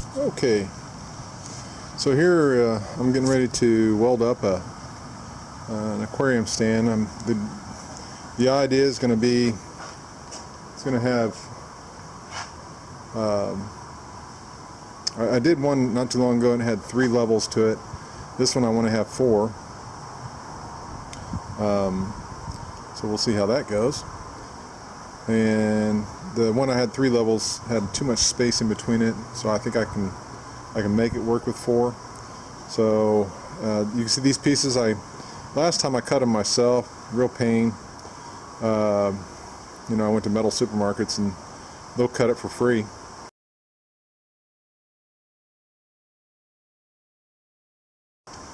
Okay, so here I'm getting ready to weld up an aquarium stand. The idea is going to be, it's going to have, I did one not too long ago and it had 3 levels to it. This one I want to have 4. So we'll see how that goes. And the one I had 3 levels had too much space in between it, so I think I can make it work with 4. So you can see these pieces. Last time I cut them myself, real pain. You know, I went to metal supermarkets and they'll cut it for free.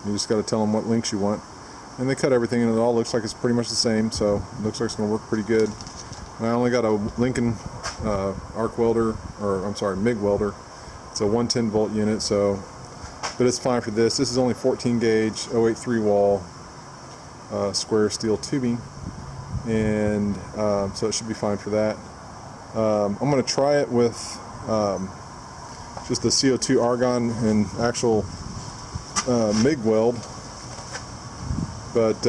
You just got to tell them what links you want, and they cut everything, and it all looks like it's pretty much the same. So it looks like it's going to work pretty good. And I only got a Lincoln arc welder, or I'm sorry, MIG welder. It's a 110 volt unit, so, but it's fine for this. This is only 14 gauge 083 wall square steel tubing, and so it should be fine for that. I'm going to try it with just the CO2 argon and actual MIG weld, but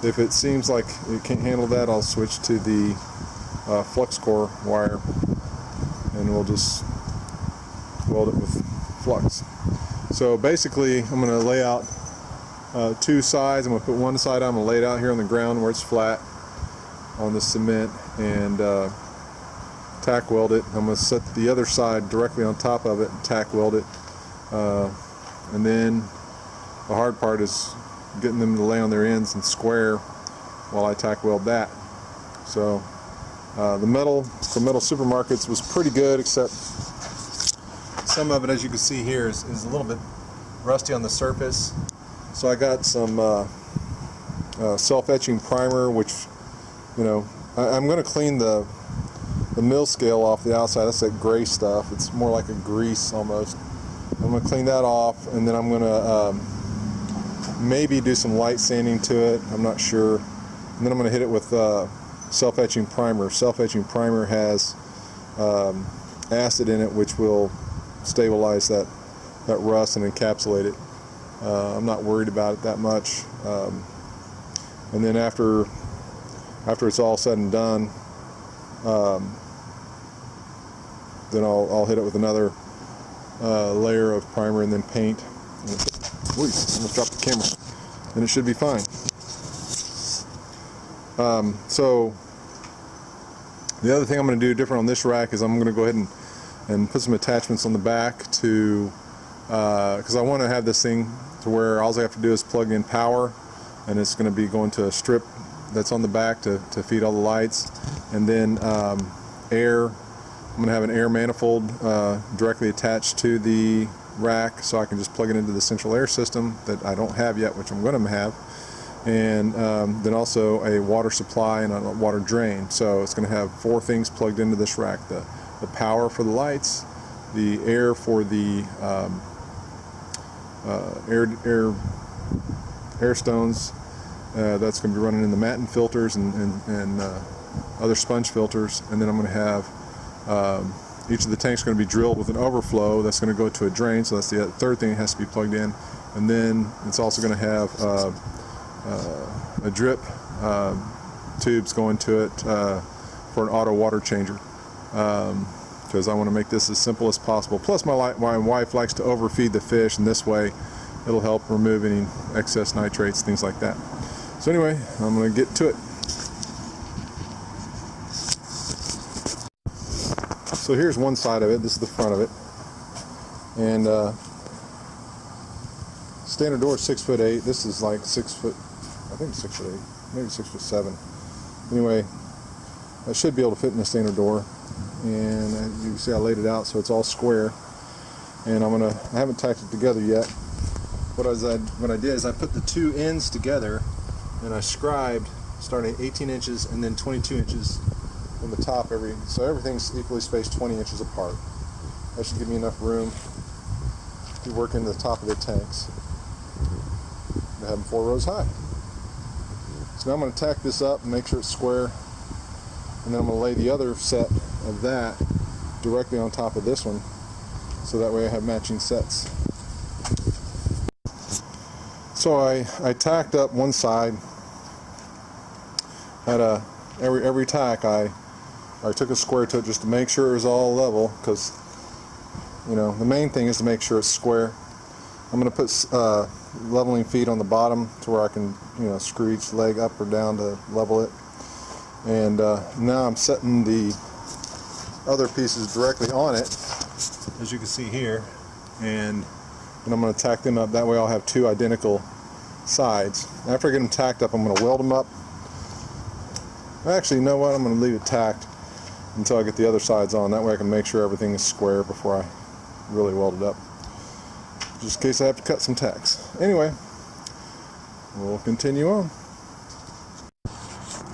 if it seems like it can't handle that, I'll switch to the flux core wire, and we'll just weld it with flux. So basically, I'm going to lay out 2 sides. I'm going to put one side, I'm going to lay it out here on the ground where it's flat on the cement, and tack weld it. I'm going to set the other side directly on top of it and tack weld it. And then the hard part is getting them to lay on their ends and square while I tack weld that. So the metal from metal supermarkets was pretty good, except some of it, as you can see here, is a little bit rusty on the surface. So I got some self-etching primer, which, you know, I'm going to clean the mill scale off the outside. That's that gray stuff. It's more like a grease almost. I'm going to clean that off, and then I'm going to maybe do some light sanding to it. I'm not sure. And then I'm going to hit it with self-etching primer. Self-etching primer has acid in it, which will stabilize that rust and encapsulate it. I'm not worried about it that much. And then after it's all said and done, then I'll hit it with another layer of primer and then paint. Ooh, almost dropped the camera. And it should be fine. So the other thing I'm going to do different on this rack is I'm going to go ahead and put some attachments on the back to, because I want to have this thing to where all I have to do is plug in power, and it's going to be going to a strip that's on the back to feed all the lights, and then air. I'm going to have an air manifold directly attached to the rack, so I can just plug it into the central air system that I don't have yet, which I'm going to have, and then also a water supply and a water drain. So it's going to have 4 things plugged into this rack: the power for the lights, the air for the air stones, that's going to be running in the Matten filters and other sponge filters, and then I'm going to have each of the tanks going to be drilled with an overflow that's going to go to a drain, so that's the third thing that has to be plugged in. And then it's also going to have a drip tubes going to it for an auto water changer, because I want to make this as simple as possible. Plus my wife likes to overfeed the fish, and this way it'll help remove any excess nitrates, things like that. So anyway, I'm going to get to it. So here's one side of it. This is the front of it, and standard door is 6'8". This is like 6 foot, I think 6'8", maybe 6'7". Anyway, I should be able to fit in the standard door, and as you can see, I laid it out so it's all square. And I haven't tacked it together yet. What I did is I put the 2 ends together, and I scribed starting at 18 inches and then 22 inches from the top, so everything's equally spaced 20 inches apart. That should give me enough room to work into the top of the tanks to have them 4 rows high. So now I'm going to tack this up and make sure it's square, and then I'm going to lay the other set of that directly on top of this one, so that way I have matching sets. So I tacked up one side. At every tack I took a square to it just to make sure it was all level, because you know the main thing is to make sure it's square. I'm going to put leveling feet on the bottom to where I can, you know, screw each leg up or down to level it. And now I'm setting the other pieces directly on it, as you can see here, and I'm going to tack them up. That way I'll have two identical sides. After I get them tacked up, I'm going to weld them up. Actually, you know what? I'm going to leave it tacked until I get the other sides on. That way I can make sure everything is square before I really weld it up, just in case I have to cut some tacks. Anyway, we'll continue on.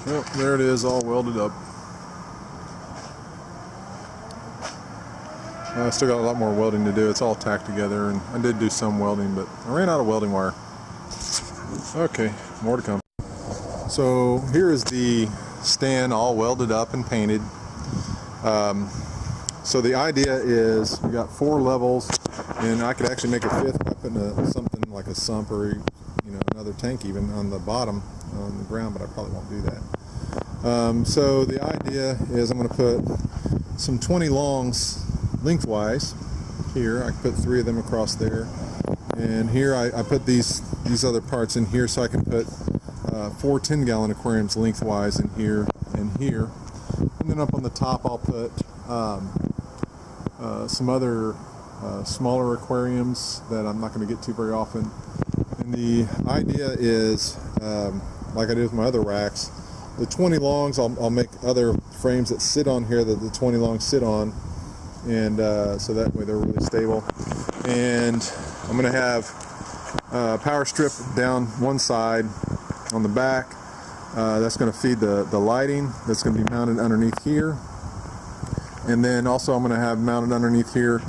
Well, there it is, all welded up. I still got a lot more welding to do. It's all tacked together, and I did do some welding, but I ran out of welding wire. Okay, more to come. So here is the stand all welded up and painted. So the idea is we got 4 levels, and I could actually make a 5th by putting something like a sump or, you know, another tank even on the bottom on the ground, but I probably won't do that. So the idea is I'm going to put some 20 longs lengthwise here. I put 3 of them across there, and here I put these other parts in here so I can put 4 10-gallon aquariums lengthwise in here and here. And then up on the top I'll put some other smaller aquariums that I'm not going to get to very often. And the idea is, like I did with my other racks, the 20 longs I'll make other frames that sit on here that the 20 longs sit on, and so that way they're really stable. And I'm going to have a power strip down one side on the back. That's going to feed the lighting. That's going to be mounted underneath here. And then also I'm going to have mounted underneath here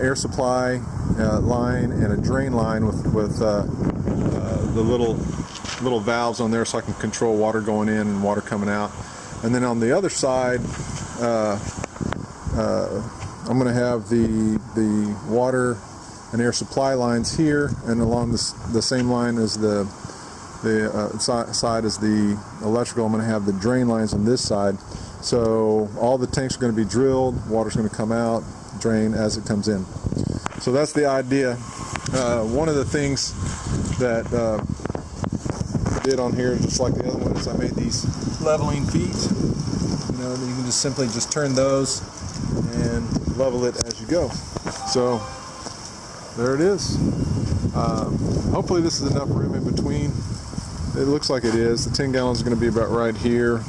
air supply line and a drain line with the little valves on there so I can control water going in and water coming out. And then on the other side, I'm going to have the water and air supply lines here, and along the same line as the side as the electrical, I'm going to have the drain lines on this side. So all the tanks are going to be drilled, water's going to come out, drain as it comes in. So that's the idea. One of the things that I did on here, just like the other one, is I made these leveling feet. You know, you can just simply turn those and level it as you go. So there it is. Hopefully this is enough room in between. It looks like it is. The 10 gallons is going to be about right here.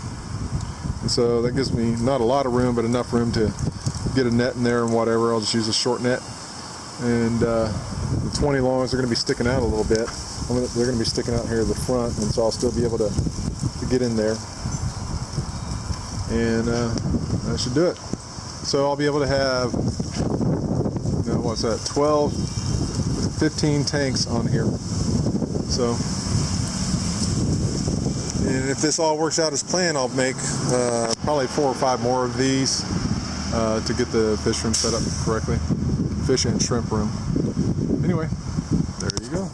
And so that gives me not a lot of room, but enough room to get a net in there and whatever. I'll just use a short net. And the 20 longs are going to be sticking out a little bit. They're going to be sticking out here at the front, and so I'll still be able to get in there. And that should do it. So I'll be able to have, you know, what's that, 12, 15 tanks on here. So, and if this all works out as planned, I'll make probably 4 or 5 more of these to get the fish room set up correctly. Fish and shrimp room. Anyway, there you go.